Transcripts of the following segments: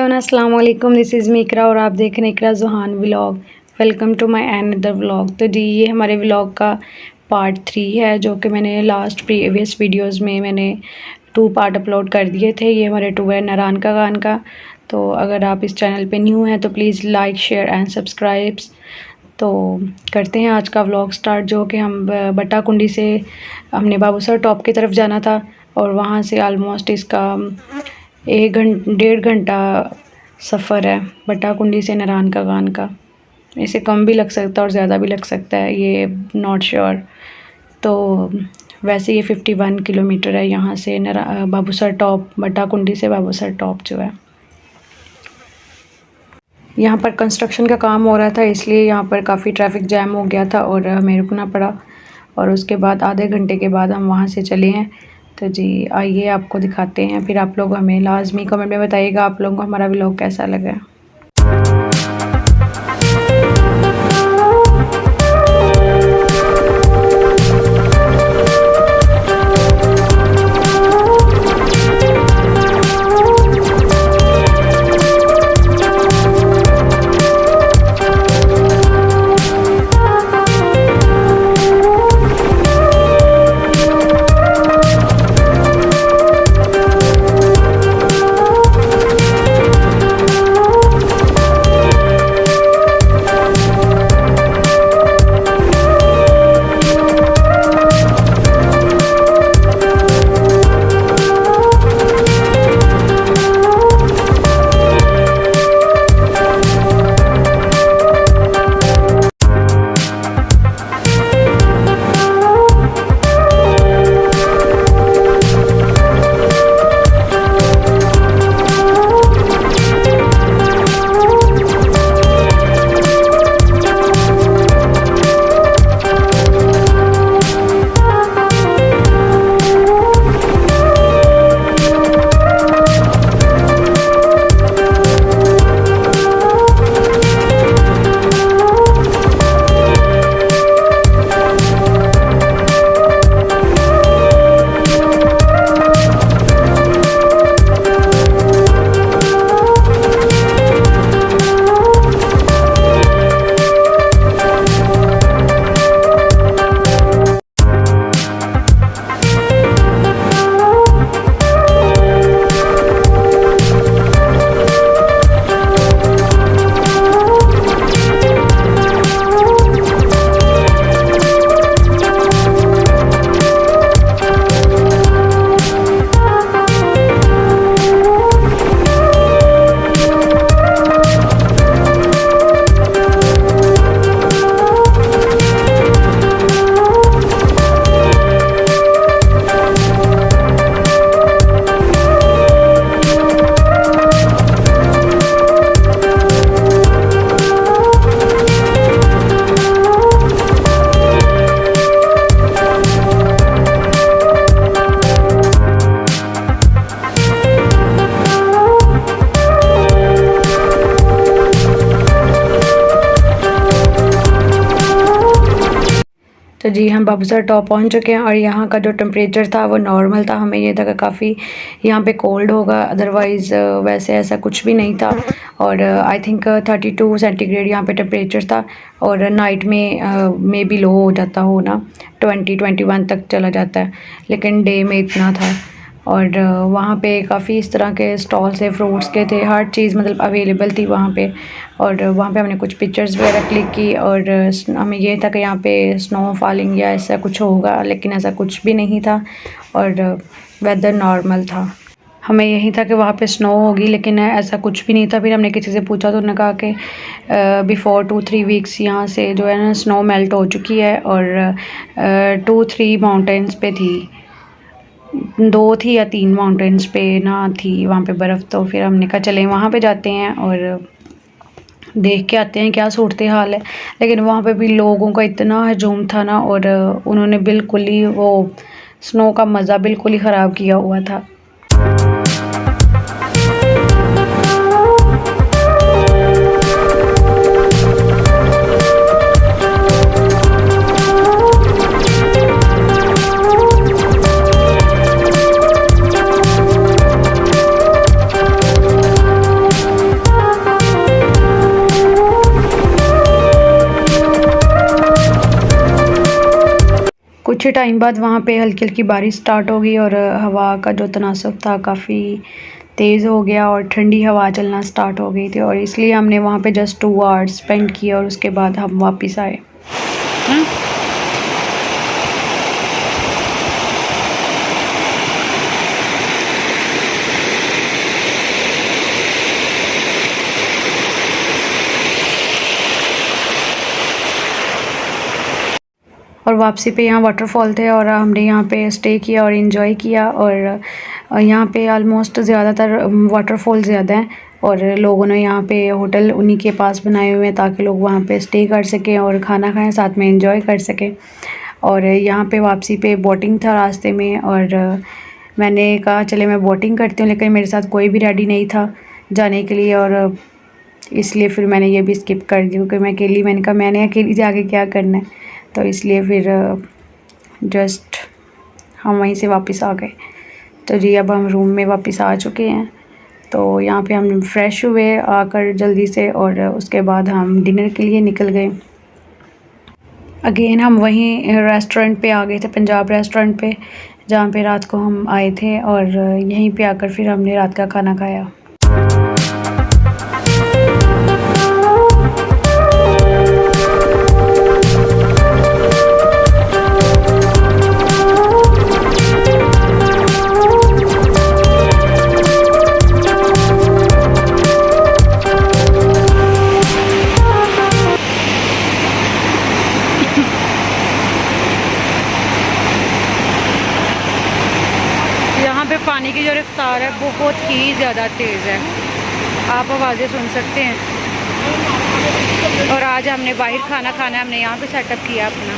Everyone, अस्सलाम वालेकुम। This is me इकरा और आप देख रहे हैं Iqra Zuhan vlog. Welcome to my another vlog. तो जी ये हमारे व्लॉग का पार्ट 3 है, जो कि मैंने लास्ट प्रीवियस वीडियोस में मैंने 2 पार्ट अपलोड कर दिए थे। ये हमारे टूर है नारान का गान का। तो अगर आप इस चैनल पे न्यू हैं तो please like share and subscribes. तो करते हैं आज का व्लॉग स्टार्ट, जो कि हम बट्टा कुंडी से हमने बाबूसर टॉप की तरफ जाना था और वहाँ से आलमोस्ट इसका 1-1.5 घंटा सफ़र है बट्टा कुंडी से नारान का गान का। इसे कम भी लग सकता है और ज़्यादा भी लग सकता है, ये नॉट श्योर। तो वैसे ये 51 किलोमीटर है यहाँ से बाबूसर टॉप, बट्टा कुंडी से बाबूसर टॉप जो है। यहाँ पर कंस्ट्रक्शन का काम हो रहा था, इसलिए यहाँ पर काफ़ी ट्रैफिक जैम हो गया था और हमें रुकना पड़ा। और उसके बाद आधे घंटे के बाद हम वहाँ से चले हैं। तो जी आइए आपको दिखाते हैं, फिर आप लोग हमें लाजमी कमेंट में बताइएगा आप लोगों को हमारा व्लॉग कैसा लगा। तो जी हम बाबूसर टॉप पहुंच चुके हैं और यहाँ का जो टेम्परेचर था वो नॉर्मल था। हमें ये था कि काफ़ी यहाँ पे कोल्ड होगा, अदरवाइज़ वैसे ऐसा कुछ भी नहीं था। और आई थिंक 32 सेंटीग्रेड यहाँ पे टेम्परेचर था और नाइट में भी लो हो जाता हो ना, 20-21 तक चला जाता है, लेकिन डे में इतना था। और वहाँ पे काफ़ी इस तरह के स्टॉल्स थे, फ्रूट्स के थे, हर चीज़ मतलब अवेलेबल थी वहाँ पे। और वहाँ पे हमने कुछ पिक्चर्स वगैरह क्लिक की और हमें ये था कि यहाँ पे स्नो फॉलिंग या ऐसा कुछ होगा, लेकिन ऐसा कुछ भी नहीं था और वेदर नॉर्मल था। हमें यही था कि वहाँ पे स्नो होगी, लेकिन ऐसा कुछ भी नहीं था। फिर हमने किसी से पूछा तो उन्होंने कहा कि बिफ़ोर 2-3 वीक्स यहाँ से जो है ना स्नो मेल्ट हो चुकी है और 2-3 माउंटेन्स पे थी, 2 थी या 3 माउंटेन्स पे ना थी वहाँ पे बर्फ़। तो फिर हमने कहा चलें वहाँ पे जाते हैं और देख के आते हैं क्या सूरत हाल है। लेकिन वहाँ पे भी लोगों का इतना हजूम था ना, और उन्होंने बिल्कुल ही वो स्नो का मज़ा बिल्कुल ही ख़राब किया हुआ था। कुछ ही टाइम बाद वहाँ पे हल्की हल्की बारिश स्टार्ट हो गई और हवा का जो तनासब था काफ़ी तेज़ हो गया और ठंडी हवा चलना स्टार्ट हो गई थी, और इसलिए हमने वहाँ पे जस्ट 2 आवर्स स्पेंड किए और उसके बाद हम वापस आए। और वापसी पे यहाँ वाटरफॉल थे और हमने यहाँ पे स्टे किया और इन्जॉय किया। और यहाँ पे आलमोस्ट ज़्यादातर वाटरफॉल ज़्यादा हैं और लोगों ने यहाँ पे होटल उन्हीं के पास बनाए हुए हैं ताकि लोग वहाँ पे स्टे कर सकें और खाना खाएं, साथ में एंजॉय कर सकें। और यहाँ पे वापसी पे बोटिंग था रास्ते में, और मैंने कहा चले मैं बोटिंग करती हूँ, लेकिन मेरे साथ कोई भी रेडी नहीं था जाने के लिए, और इसलिए फिर मैंने ये भी स्किप कर दी क्योंकि मैंने कहा मैंने अकेली जाके क्या करना है, तो इसलिए फिर जस्ट हम वहीं से वापस आ गए। तो जी अब हम रूम में वापस आ चुके हैं। तो यहाँ पे हम फ्रेश हुए आकर जल्दी से, और उसके बाद हम डिनर के लिए निकल गए। अगेन हम वहीं रेस्टोरेंट पे आ गए थे, पंजाब रेस्टोरेंट पे, जहाँ पे रात को हम आए थे, और यहीं पे आकर फिर हमने रात का खाना खाया। पानी की जो रफ्तार है बहुत ही ज़्यादा तेज़ है, आप आवाज़ें सुन सकते हैं। और आज हमने बाहर खाना खाना है, हमने यहाँ पे सेटअप किया अपना।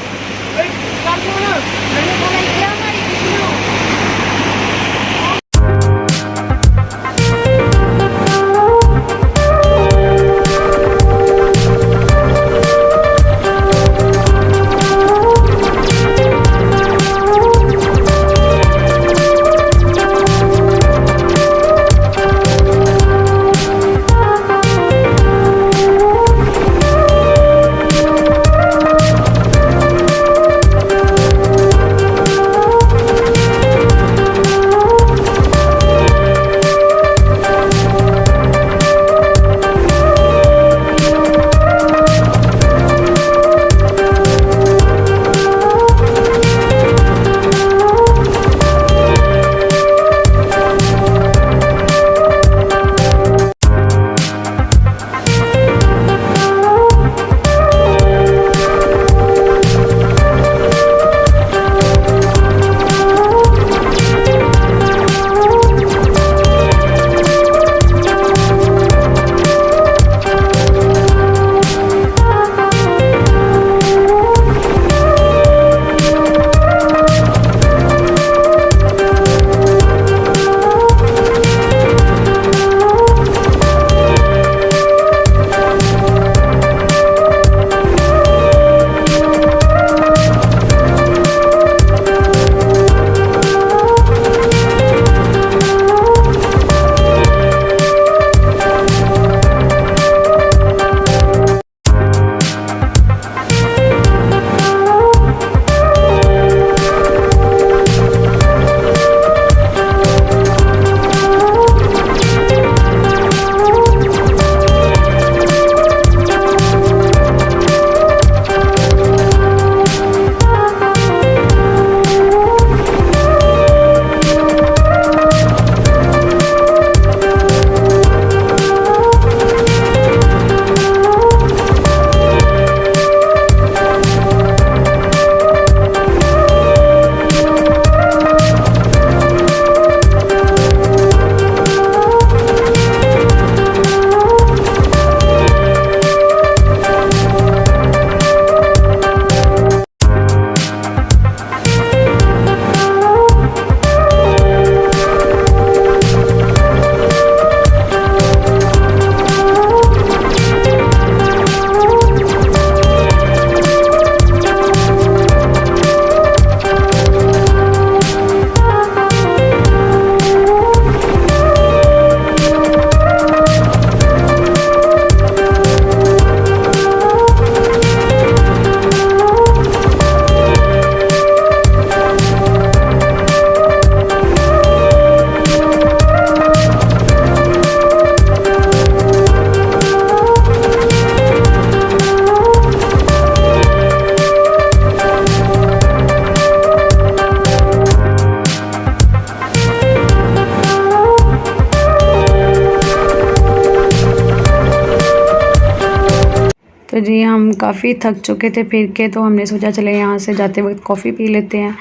तो जी हम काफ़ी थक चुके थे फिर के, तो हमने सोचा चले यहाँ से जाते वक्त कॉफ़ी पी लेते हैं।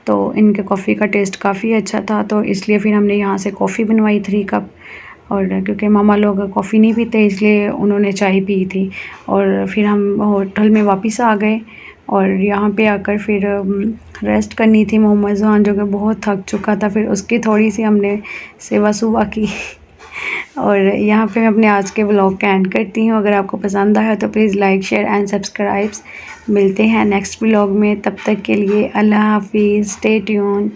तो इनके कॉफ़ी का टेस्ट काफ़ी अच्छा था, तो इसलिए फिर हमने यहाँ से कॉफ़ी बनवाई 3 कप। और क्योंकि मामा लोग कॉफ़ी नहीं पीते इसलिए उन्होंने चाय पी थी। और फिर हम होटल में वापस आ गए और यहाँ पे आकर फिर रेस्ट करनी थी मोहम्मद ज़ुहान जो कि बहुत थक चुका था, फिर उसकी थोड़ी सी हमने सेवा सुवा की। और यहाँ पे मैं अपने आज के ब्लॉग का एंड करती हूँ। अगर आपको पसंद आया तो please like share and subscribes. मिलते हैं नेक्स्ट ब्लॉग में, तब तक के लिए अल्लाह हाफिज़, स्टे ट्यून्ड।